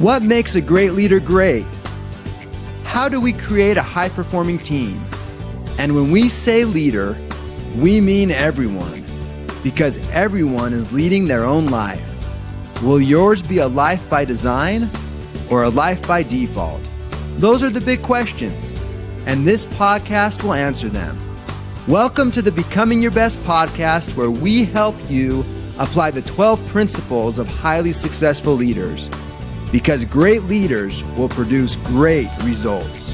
What makes a great leader great? How do we create a high-performing team? And when we say leader, we mean everyone, because everyone is leading their own life. Will yours be a life by design or a life by default? Those are the big questions, and this podcast will answer them. Welcome to the Becoming Your Best podcast, where we help you apply the 12 principles of highly successful leaders, because great leaders will produce great results.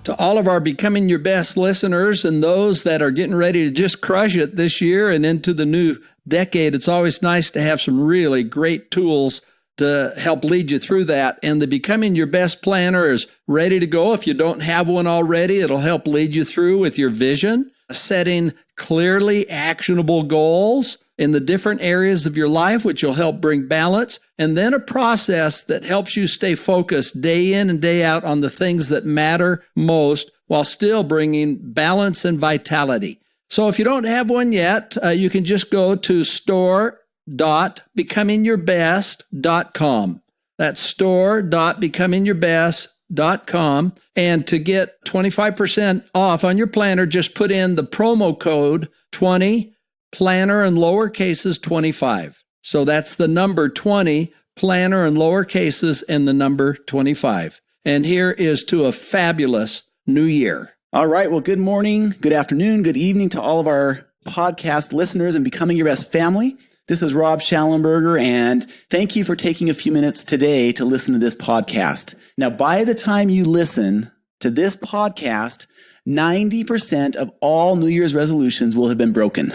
To all of our Becoming Your Best listeners and those that are getting ready to just crush it this year and into the new decade, it's always nice to have some really great tools to help lead you through that. And the Becoming Your Best Planner is ready to go. If you don't have one already, it'll help lead you through with your vision, setting clearly actionable goals in the different areas of your life, which will help bring balance, and then a process that helps you stay focused day in and day out on the things that matter most while still bringing balance and vitality. So if you don't have one yet, you can just go to store.becomingyourbest.com. That's store.becomingyourbest.com. And to get 25% off on your planner, just put in the promo code 20, planner in lower cases 25. So that's the number 20, planner in lower cases, and the number 25. And here is to a fabulous new year. All right. Well, good morning, good afternoon, good evening to all of our podcast listeners and Becoming Your Best family. This is Rob Schallenberger, and thank you for taking a few minutes today to listen to this podcast. Now, by the time you listen to this podcast, 90% of all New Year's resolutions will have been broken.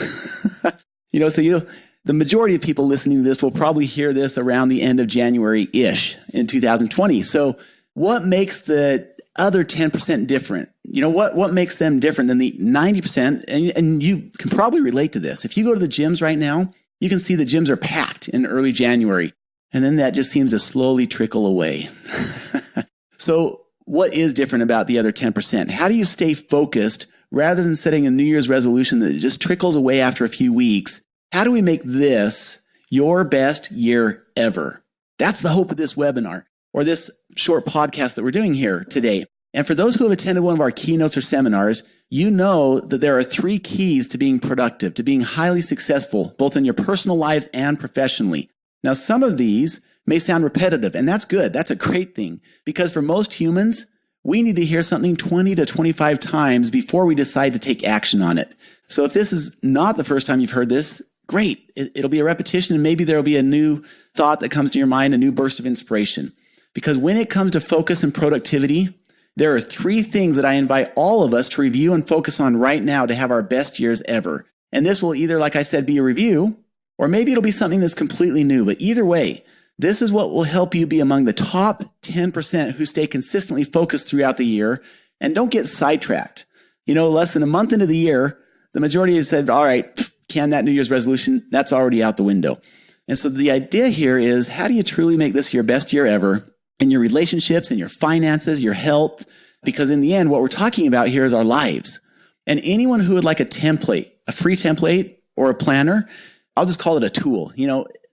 The majority of people listening to this will probably hear this around the end of January-ish in 2020. So what makes the other 10% different? What makes them different than the 90%? And you can probably relate to this. If you go to the gyms right now, you can see the gyms are packed in early January, and then that just seems to slowly trickle away. So what is different about the other 10%? How do you stay focused rather than setting a New Year's resolution that just trickles away after a few weeks? How do we make this your best year ever? That's the hope of this webinar or this short podcast that we're doing here today. And for those who have attended one of our keynotes or seminars, you know that there are 3 keys to being productive, to being highly successful, both in your personal lives and professionally. Now, some of these may sound repetitive, and that's good. That's a great thing, because for most humans, we need to hear something 20 to 25 times before we decide to take action on it. So if this is not the first time you've heard this, great. It'll be a repetition, and maybe there'll be a new thought that comes to your mind, a new burst of inspiration. Because when it comes to focus and productivity, there are 3 things that I invite all of us to review and focus on right now to have our best years ever. And this will either, like I said, be a review, or maybe it'll be something that's completely new. But either way, this is what will help you be among the top 10% who stay consistently focused throughout the year and don't get sidetracked. Less than a month into the year, the majority have said, all right, can that New Year's resolution? That's already out the window. And so the idea here is, how do you truly make this your best year ever in your relationships, in your finances, your health? Because in the end, what we're talking about here is our lives. And anyone who would like a template, a free template or a planner, I'll just call it a tool.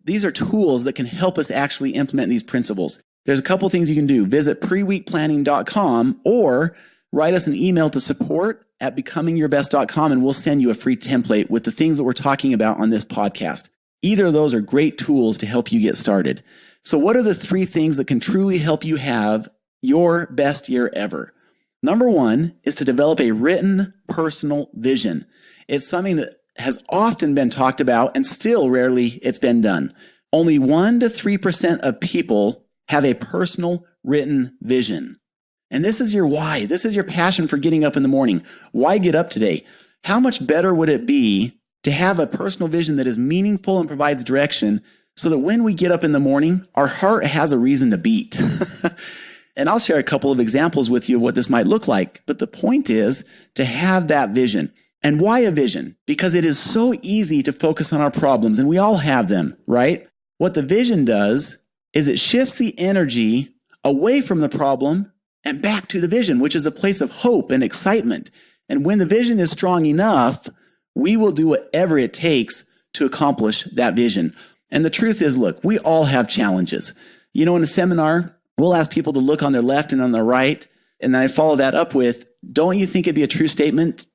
These are tools that can help us actually implement these principles. There's a couple things you can do. Visit preweekplanning.com or write us an email to support@becomingyourbest.com, and we'll send you a free template with the things that we're talking about on this podcast. Either of those are great tools to help you get started. So what are the 3 things that can truly help you have your best year ever? Number 1 is to develop a written personal vision. It's something that has often been talked about, and still rarely it's been done. Only 1 to 3% of people have a personal written vision. And this is your why. This is your passion for getting up in the morning. Why get up today? How much better would it be to have a personal vision that is meaningful and provides direction, so that when we get up in the morning, our heart has a reason to beat? And I'll share a couple of examples with you of what this might look like. But the point is to have that vision. And why a vision? Because it is so easy to focus on our problems, and we all have them, right? What the vision does is it shifts the energy away from the problem and back to the vision, which is a place of hope and excitement. And when the vision is strong enough, we will do whatever it takes to accomplish that vision. And the truth is, look, we all have challenges. You know, in a seminar, we'll ask people to look on their left and on their right. And I follow that up with, don't you think it'd be a true statement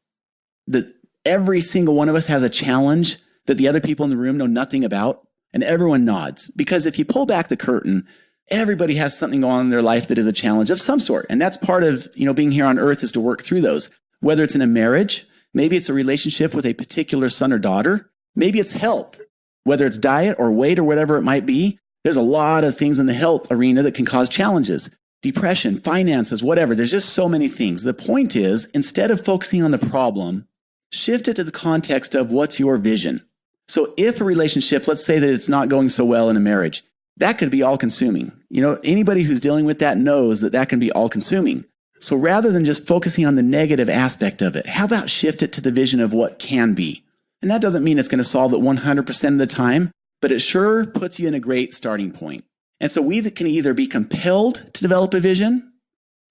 that every single one of us has a challenge that the other people in the room know nothing about? And everyone nods. Because if you pull back the curtain, everybody has something going on in their life that is a challenge of some sort. And that's part of, being here on earth, is to work through those. Whether it's in a marriage, maybe it's a relationship with a particular son or daughter, maybe it's health, whether it's diet or weight or whatever it might be. There's a lot of things in the health arena that can cause challenges. Depression, finances, whatever. There's just so many things. The point is, instead of focusing on the problem, shift it to the context of what's your vision. So if a relationship, let's say that it's not going so well in a marriage, that could be all consuming. Anybody who's dealing with that knows that that can be all consuming. So rather than just focusing on the negative aspect of it, how about shift it to the vision of what can be? And that doesn't mean it's going to solve it 100% of the time, but it sure puts you in a great starting point. And so we can either be compelled to develop a vision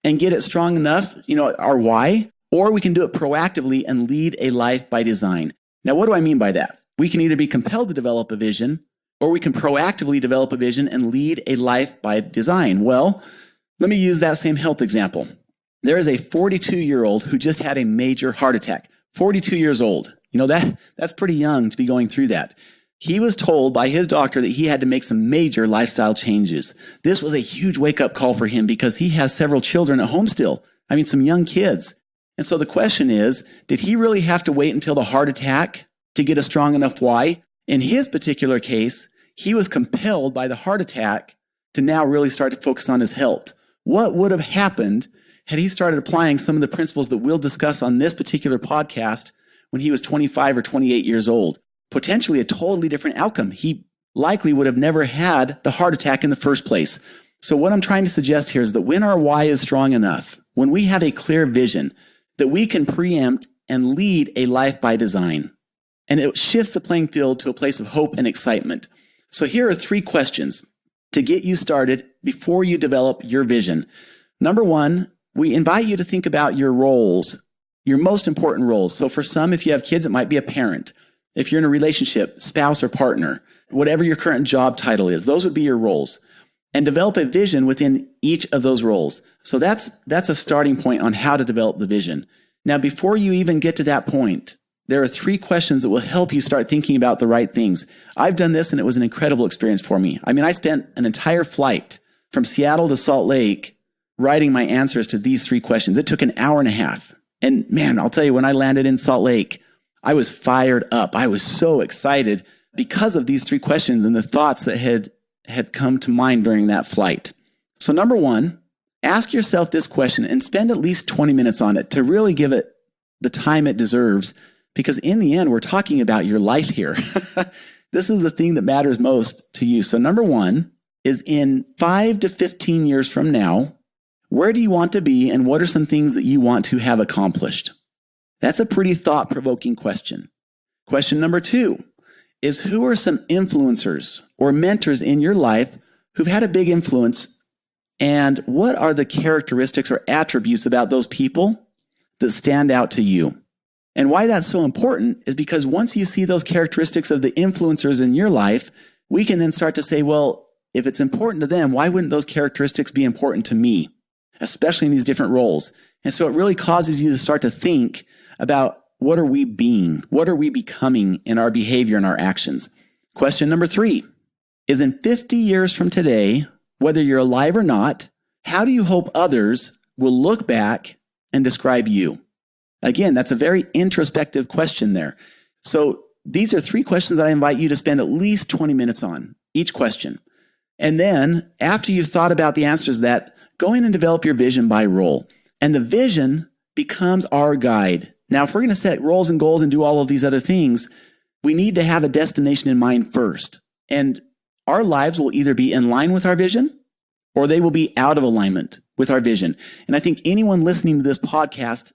and get it strong enough, our why, or we can do it proactively and lead a life by design. Now, what do I mean by that? We can either be compelled to develop a vision, or we can proactively develop a vision and lead a life by design. Well, let me use that same health example. There is a 42-year-old who just had a major heart attack. 42 years old. That's pretty young to be going through that. He was told by his doctor that he had to make some major lifestyle changes. This was a huge wake-up call for him because he has several children at home still. Some young kids. And so the question is, did he really have to wait until the heart attack to get a strong enough why? In his particular case, he was compelled by the heart attack to now really start to focus on his health. What would have happened had he started applying some of the principles that we'll discuss on this particular podcast when he was 25 or 28 years old? Potentially a totally different outcome. He likely would have never had the heart attack in the first place. So what I'm trying to suggest here is that when our why is strong enough, when we have a clear vision, that we can preempt and lead a life by design. And it shifts the playing field to a place of hope and excitement. So here are 3 questions to get you started before you develop your vision. Number 1, we invite you to think about your roles, your most important roles. So for some, if you have kids, it might be a parent. If you're in a relationship, spouse or partner, whatever your current job title is, those would be your roles. And develop a vision within each of those roles. So that's a starting point on how to develop the vision. Now, before you even get to that point, there are 3 questions that will help you start thinking about the right things. I've done this and it was an incredible experience for me. I spent an entire flight from Seattle to Salt Lake writing my answers to these 3 questions. It took an hour and a half. And man, I'll tell you, when I landed in Salt Lake, I was fired up. I was so excited because of these 3 questions and the thoughts that had come to mind during that flight. So number 1, ask yourself this question and spend at least 20 minutes on it to really give it the time it deserves. Because in the end, we're talking about your life here. This is the thing that matters most to you. So number 1 is, in 5 to 15 years from now, where do you want to be and what are some things that you want to have accomplished? That's a pretty thought-provoking question. Question number 2 is, who are some influencers or mentors in your life who've had a big influence, and what are the characteristics or attributes about those people that stand out to you? And why that's so important is because once you see those characteristics of the influencers in your life, we can then start to say, well, if it's important to them, why wouldn't those characteristics be important to me, especially in these different roles? And so it really causes you to start to think about, what are we being? What are we becoming in our behavior and our actions? Question number 3 is, in 50 years from today, whether you're alive or not, how do you hope others will look back and describe you? Again, that's a very introspective question there. So these are 3 questions that I invite you to spend at least 20 minutes on each question. And then after you've thought about the answers to that, go in and develop your vision by role. And the vision becomes our guide. Now, if we're going to set roles and goals and do all of these other things, we need to have a destination in mind first. And our lives will either be in line with our vision or they will be out of alignment with our vision. And I think anyone listening to this podcast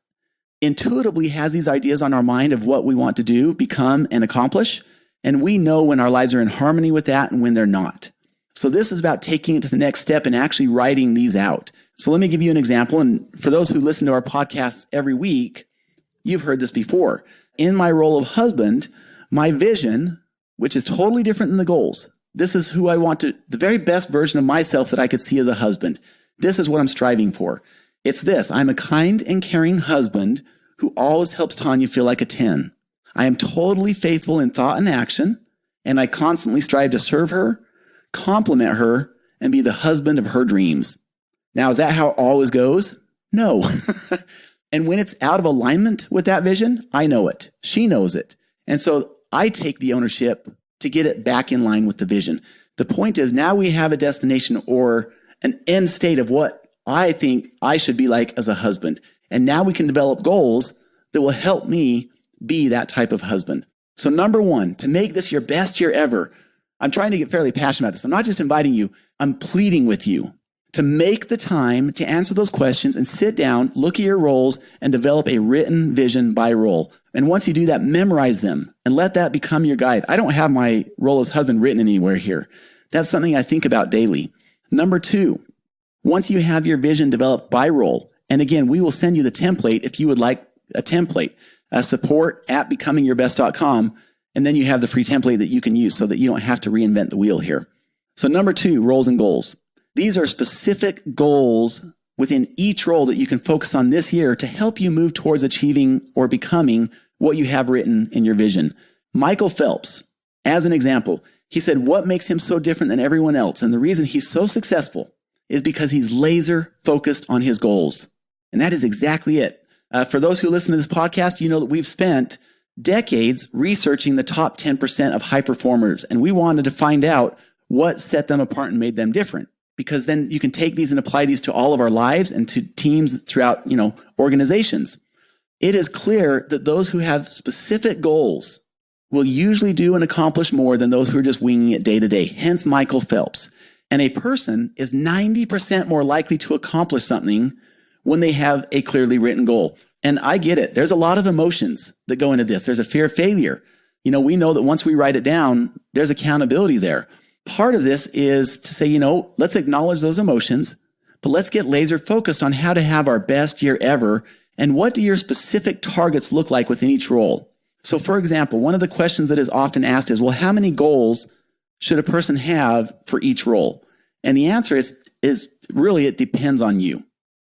intuitively has these ideas on our mind of what we want to do, become, and accomplish. And we know when our lives are in harmony with that and when they're not. So this is about taking it to the next step and actually writing these out. So let me give you an example. And for those who listen to our podcasts every week, you've heard this before. In my role of husband, my vision which is totally different than the goals. This is who I want to, the very best version of myself that I could see as a husband. This is what I'm striving for. It's this. I'm a kind and caring husband who always helps Tanya feel like a 10. I am totally faithful in thought and action, and I constantly strive to serve her, compliment her, and be the husband of her dreams. Now, is that how it always goes? No. And when it's out of alignment with that vision, I know it. She knows it. And so I take the ownership to get it back in line with the vision. The point is now we have a destination or an end state of what I think I should be like as a husband. And now we can develop goals that will help me be that type of husband. So number one, to make this your best year ever, I'm trying to get fairly passionate about this. I'm not just inviting you, I'm pleading with you to make the time to answer those questions and sit down, look at your roles, and develop a written vision by role. And once you do that, memorize them and let that become your guide. I don't have my role as husband written anywhere here. That's something I think about daily. Number two, once you have your vision developed by role, and again, we will send you the template if you would like a template, support@becomingyourbest.com, and then you have the free template that you can use so that you don't have to reinvent the wheel here. So number two, roles and goals. These are specific goals within each role that you can focus on this year to help you move towards achieving or becoming what you have written in your vision. Michael Phelps, as an example, he said, what makes him so different than everyone else? And the reason he's so successful is because he's laser focused on his goals. And that is exactly it. For those who listen to this podcast, you know that we've spent decades researching the top 10% of high performers. And we wanted to find out what set them apart and made them different. Because then you can take these and apply these to all of our lives and to teams throughout, organizations. It is clear that those who have specific goals will usually do and accomplish more than those who are just winging it day to day. Hence Michael Phelps. And a person is 90% more likely to accomplish something when they have a clearly written goal. And I get it. There's a lot of emotions that go into this. There's a fear of failure. We know that once we write it down, there's accountability there. Part of this is to say, let's acknowledge those emotions, but let's get laser focused on how to have our best year ever. And what do your specific targets look like within each role? So for example, one of the questions that is often asked is, well, how many goals should a person have for each role? And the answer is really, it depends on you.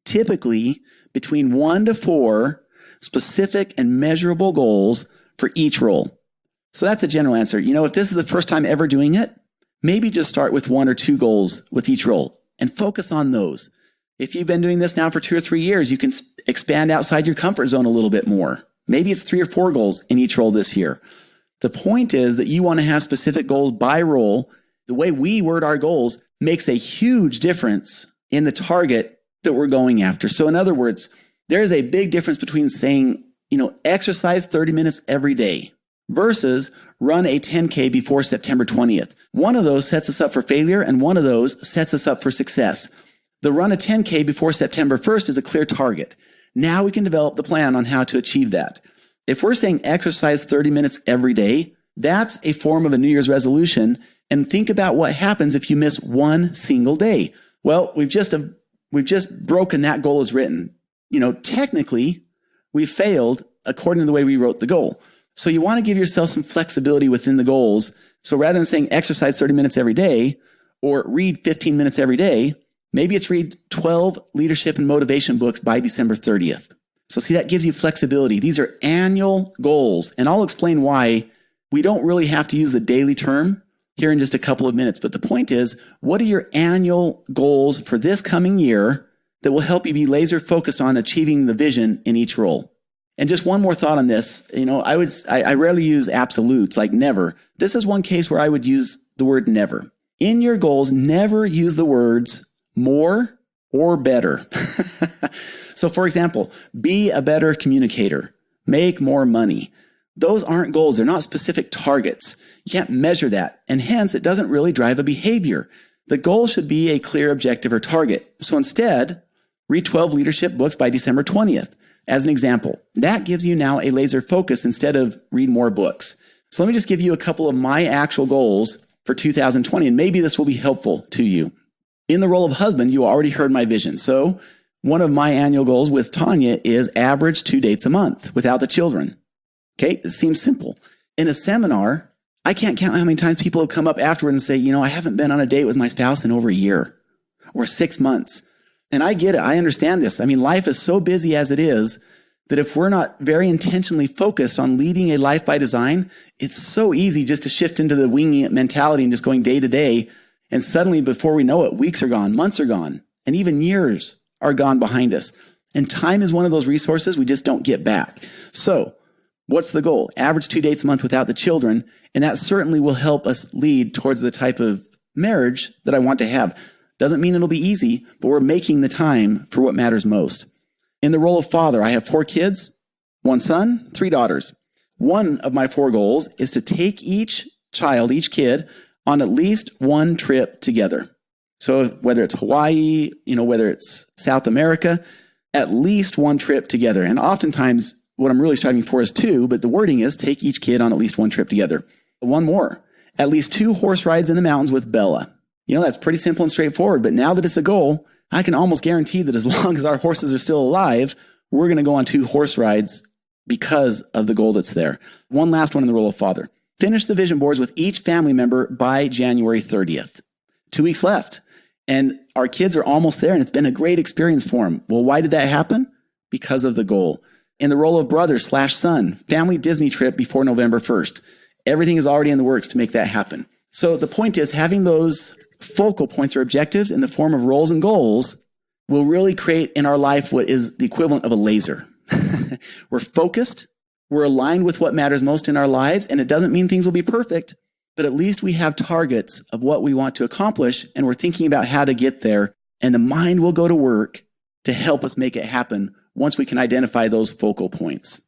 Typically between 1 to 4 specific and measurable goals for each role. So that's a general answer. If this is the first time ever doing it, maybe just start with 1 or 2 goals with each role and focus on those. If you've been doing this now for 2 or 3 years, you can expand outside your comfort zone a little bit more. Maybe it's 3 or 4 goals in each role this year. The point is that you want to have specific goals by role. The way we word our goals makes a huge difference in the target that we're going after. So in other words, there's a big difference between saying, exercise 30 minutes every day versus run a 10K before September 20th. One of those sets us up for failure, and one of those sets us up for success. The run a 10K before September 1st is a clear target. Now we can develop the plan on how to achieve that. If we're saying exercise 30 minutes every day, that's a form of a New Year's resolution. And think about what happens if you miss one single day. Well, we've just broken that goal as written. Technically, we failed according to the way we wrote the goal. So you want to give yourself some flexibility within the goals. So rather than saying exercise 30 minutes every day or read 15 minutes every day, maybe it's read 12 leadership and motivation books by December 30th. So see, that gives you flexibility. These are annual goals. And I'll explain why we don't really have to use the daily term here in just a couple of minutes. But the point is, what are your annual goals for this coming year that will help you be laser focused on achieving the vision in each role? And just one more thought on this. I rarely use absolutes like never. This is one case where I would use the word never. In your goals, never use the words more or better. So for example, be a better communicator, make more money. Those aren't goals. They're not specific targets. You can't measure that. And hence, it doesn't really drive a behavior. The goal should be a clear objective or target. So instead, read 12 leadership books by December 20th. As an example, that gives you now a laser focus instead of read more books. So let me just give you a couple of my actual goals for 2020, and maybe this will be helpful to you. In the role of husband, you already heard my vision. So one of my annual goals with Tanya is average 2 dates a month without the children. Okay, it seems simple. In a seminar, I can't count how many times people have come up afterward and say, I haven't been on a date with my spouse in over a year or 6 months. And I get it. I understand this. I mean, life is so busy as it is that if we're not very intentionally focused on leading a life by design, it's so easy just to shift into the winging it mentality and just going day to day. And suddenly, before we know it, weeks are gone, months are gone, and even years are gone behind us. And time is one of those resources we just don't get back. So what's the goal? Average 2 dates a month without the children. And that certainly will help us lead towards the type of marriage that I want to have. Doesn't mean it'll be easy, but we're making the time for what matters most. In the role of father, I have 4 kids, 1 son, 3 daughters. One of my 4 goals is to take each child, each kid, on at least one trip together. So whether it's Hawaii, whether it's South America, at least one trip together. And oftentimes what I'm really striving for is 2, but the wording is take each kid on at least one trip together. One more, at least 2 horse rides in the mountains with Bella. That's pretty simple and straightforward, but now that it's a goal, I can almost guarantee that as long as our horses are still alive, we're going to go on 2 horse rides because of the goal that's there. One last one in the role of father. Finish the vision boards with each family member by January 30th. 2 weeks left. And our kids are almost there, and it's been a great experience for them. Well, why did that happen? Because of the goal. In the role of brother/son, family Disney trip before November 1st. Everything is already in the works to make that happen. So the point is, having those focal points or objectives in the form of roles and goals will really create in our life what is the equivalent of a laser. We're focused, we're aligned with what matters most in our lives, and it doesn't mean things will be perfect, but at least we have targets of what we want to accomplish, and we're thinking about how to get there, and the mind will go to work to help us make it happen once we can identify those focal points.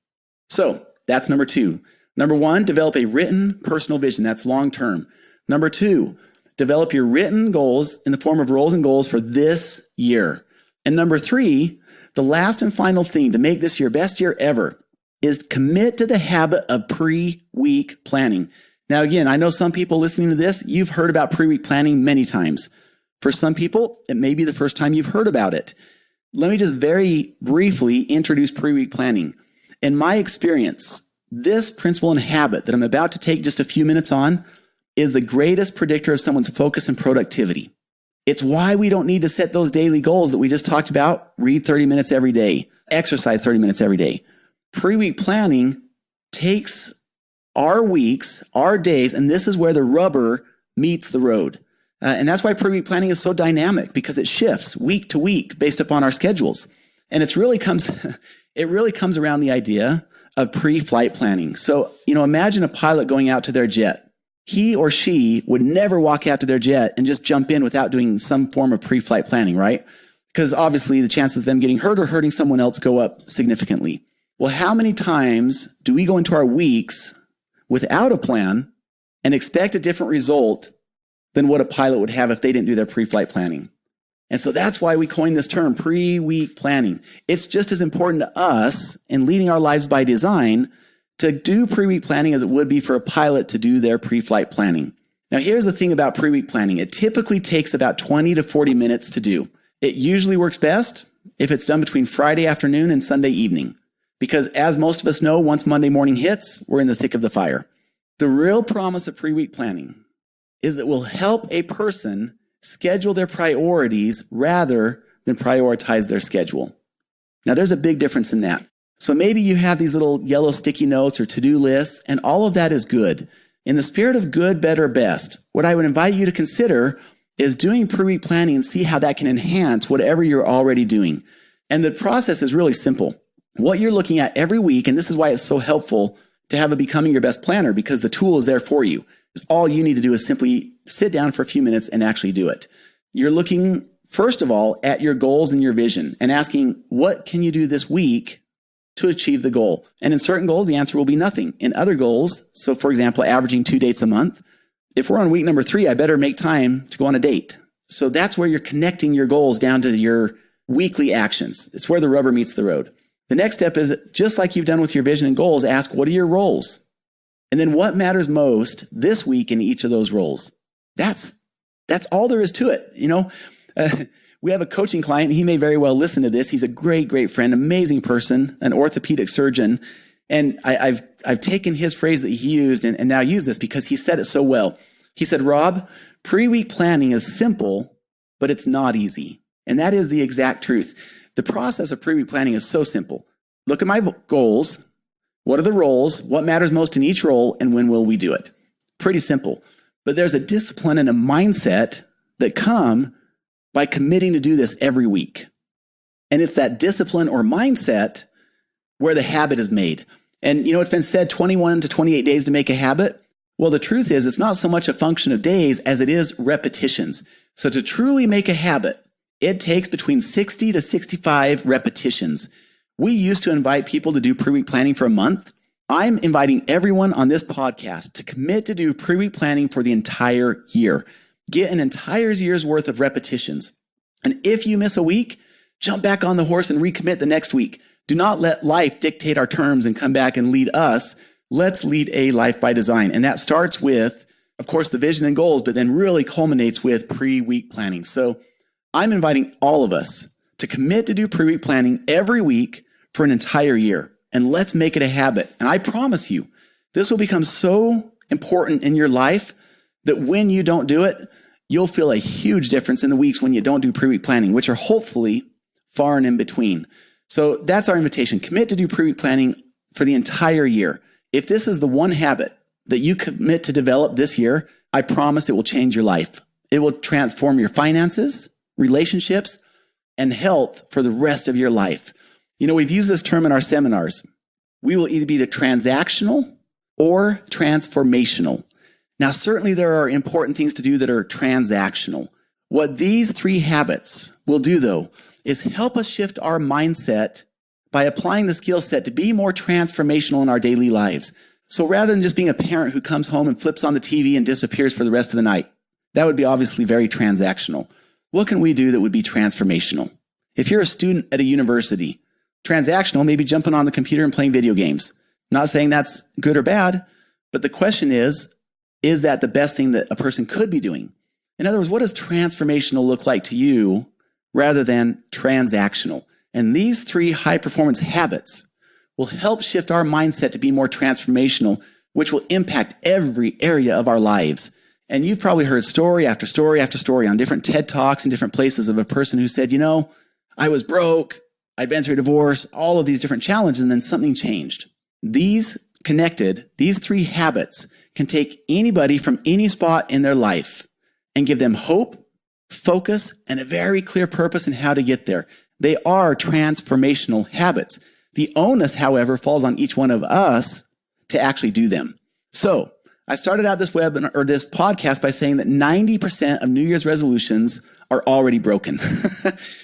So that's number 2. Number 1, develop a written personal vision. That's long term. Number 2, develop your written goals in the form of roles and goals for this year. And number 3, the last and final thing to make this your best year ever is commit to the habit of pre-week planning. Now, again, I know some people listening to this, you've heard about pre-week planning many times. For some people, it may be the first time you've heard about it. Let me just very briefly introduce pre-week planning. In my experience, this principle and habit that I'm about to take just a few minutes on is the greatest predictor of someone's focus and productivity. It's why we don't need to set those daily goals that we just talked about. Read 30 minutes every day, exercise 30 minutes every day. Pre-week planning takes our weeks, our days, and this is where the rubber meets the road. And that's why pre-week planning is so dynamic, because it shifts week to week based upon our schedules. And it really comes around the idea of pre-flight planning. So, imagine a pilot going out to their jet. He or she would never walk out to their jet and just jump in without doing some form of pre-flight planning, right? Because obviously the chances of them getting hurt or hurting someone else go up significantly. Well, how many times do we go into our weeks without a plan and expect a different result than what a pilot would have if they didn't do their pre-flight planning? And so that's why we coined this term, pre-week planning. It's just as important to us in leading our lives by design to do pre-week planning as it would be for a pilot to do their pre-flight planning. Now, here's the thing about pre-week planning. It typically takes about 20 to 40 minutes to do. It usually works best if it's done between Friday afternoon and Sunday evening, because as most of us know, once Monday morning hits, we're in the thick of the fire. The real promise of pre-week planning is it will help a person schedule their priorities rather than prioritize their schedule. Now, there's a big difference in that. So maybe you have these little yellow sticky notes or to-do lists, and all of that is good. In the spirit of good, better, best, what I would invite you to consider is doing pre-week planning and see how that can enhance whatever you're already doing. And the process is really simple. What you're looking at every week, and this is why it's so helpful to have a Becoming Your Best Planner, because the tool is there for you. All you need to do is simply sit down for a few minutes and actually do it. You're looking, first of all, at your goals and your vision and asking, what can you do this week to achieve the goal? And in certain goals, the answer will be nothing. In other goals, so for example, averaging 2 dates a month, if we're on week number 3, I better make time to go on a date. So that's where you're connecting your goals down to your weekly actions. It's where the rubber meets the road. The next step is, just like you've done with your vision and goals, ask, what are your roles? And then what matters most this week in each of those roles? That's all there is to it. We have a coaching client. He may very well listen to this. He's a great, great friend, amazing person, an orthopedic surgeon. And I've taken his phrase that he used and now use this because he said it so well. He said, Rob, pre-week planning is simple, but it's not easy. And that is the exact truth. The process of pre-week planning is so simple. Look at my goals. What are the roles? What matters most in each role? And when will we do it? Pretty simple. But there's a discipline and a mindset that come by committing to do this every week. And it's that discipline or mindset where the habit is made. And it's been said 21 to 28 days to make a habit. Well, the truth is it's not so much a function of days as it is repetitions. So to truly make a habit, it takes between 60 to 65 repetitions. We used to invite people to do pre-week planning for a month. I'm inviting everyone on this podcast to commit to do pre-week planning for the entire year. Get an entire year's worth of repetitions. And if you miss a week, jump back on the horse and recommit the next week. Do not let life dictate our terms and come back and lead us. Let's lead a life by design. And that starts with, of course, the vision and goals, but then really culminates with pre-week planning. So I'm inviting all of us to commit to do pre-week planning every week for an entire year. And let's make it a habit. And I promise you, this will become so important in your life that when you don't do it, you'll feel a huge difference in the weeks when you don't do pre-week planning, which are hopefully far and in between. So that's our invitation. Commit to do pre-week planning for the entire year. If this is the one habit that you commit to develop this year, I promise it will change your life. It will transform your finances, relationships, and health for the rest of your life. We've used this term in our seminars. We will either be the transactional or transformational. Now, certainly there are important things to do that are transactional. What these three habits will do, though, is help us shift our mindset by applying the skill set to be more transformational in our daily lives. So rather than just being a parent who comes home and flips on the TV and disappears for the rest of the night, that would be obviously very transactional. What can we do that would be transformational? If you're a student at a university, transactional may be jumping on the computer and playing video games. Not saying that's good or bad, but the question is that the best thing that a person could be doing? In other words, what does transformational look like to you rather than transactional? And these three high-performance habits will help shift our mindset to be more transformational, which will impact every area of our lives. And you've probably heard story after story after story on different TED Talks and different places of a person who said, I was broke, I'd been through a divorce, all of these different challenges, and then something changed. These three habits can take anybody from any spot in their life and give them hope, focus, and a very clear purpose in how to get there. They are transformational habits. The onus, however, falls on each one of us to actually do them. So I started out this this podcast by saying that 90% of New Year's resolutions are already broken.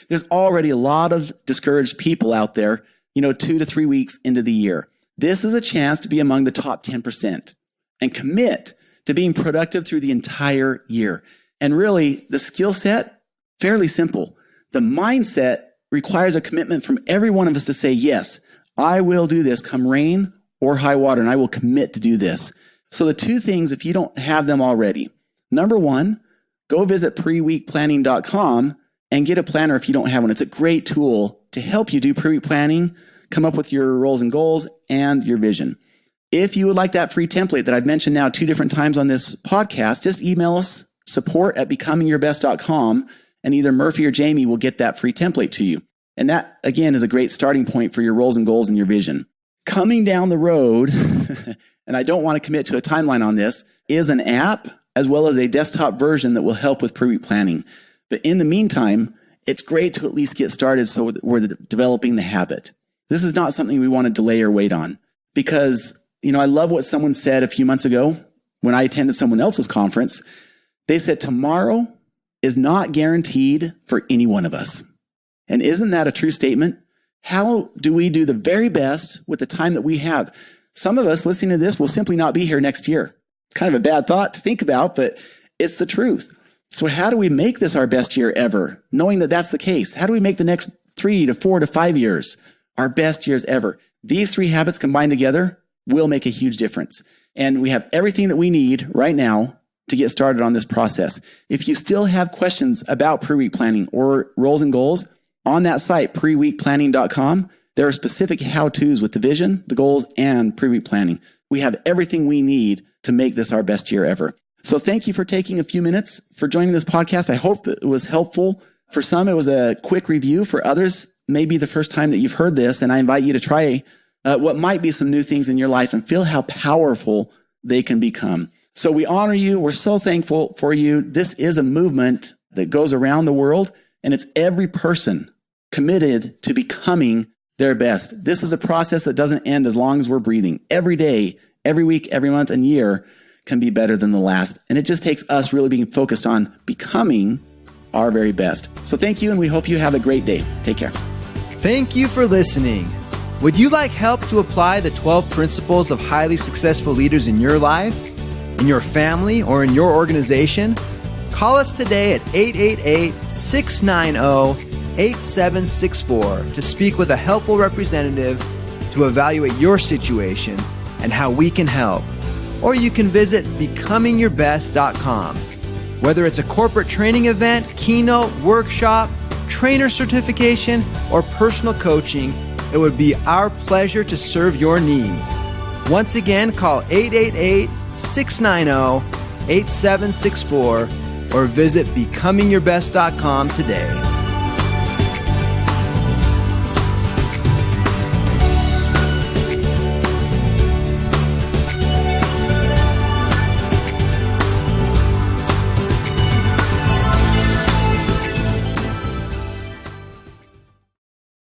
There's already a lot of discouraged people out there, 2 to 3 weeks into the year. This is a chance to be among the top 10% and commit to being productive through the entire year. And really, the skill set, fairly simple. The mindset requires a commitment from every one of us to say, yes, I will do this come rain or high water, and I will commit to do this. So the two things, if you don't have them already, number one, go visit preweekplanning.com and get a planner if you don't have one. It's a great tool to help you do pre-week planning, come up with your roles and goals and your vision. If you would like that free template that I've mentioned now 2 different times on this podcast, just email us, support@becomingyourbest.com, and either Murphy or Jamie will get that free template to you. And that, again, is a great starting point for your roles and goals and your vision. Coming down the road, and I don't want to commit to a timeline on this, is an app as well as a desktop version that will help with pre-week planning. But in the meantime, it's great to at least get started so we're developing the habit. This is not something we want to delay or wait on because, I love what someone said a few months ago when I attended someone else's conference. They said, tomorrow is not guaranteed for any one of us. And isn't that a true statement? How do we do the very best with the time that we have? Some of us listening to this will simply not be here next year. Kind of a bad thought to think about, but it's the truth. So how do we make this our best year ever, knowing that that's the case? How do we make the next 3 to 4 to 5 years our best years ever? These 3 habits combined together will make a huge difference. And we have everything that we need right now to get started on this process. If you still have questions about pre-week planning or roles and goals, on that site, preweekplanning.com, There are specific how-tos with the vision, the goals, and pre-week planning. We have everything we need to make this our best year ever. So thank you for taking a few minutes for joining this podcast. I hope it was helpful. For some, it was a quick review. For others, maybe the first time that you've heard this, and I invite you to try what might be some new things in your life and feel how powerful they can become. So we honor you. We're so thankful for you. This is a movement that goes around the world, and it's every person committed to becoming their best. This is a process that doesn't end as long as we're breathing. Every day, every week, every month, and year can be better than the last. And it just takes us really being focused on becoming our very best. So thank you, and we hope you have a great day. Take care. Thank you for listening. Would you like help to apply the 12 principles of highly successful leaders in your life, in your family, or in your organization? Call us today at 888-690-8764 to speak with a helpful representative to evaluate your situation and how we can help. Or you can visit becomingyourbest.com. Whether it's a corporate training event, keynote, workshop, trainer certification, or personal coaching, it would be our pleasure to serve your needs. Once again, call 888-690-8764 or visit becomingyourbest.com today.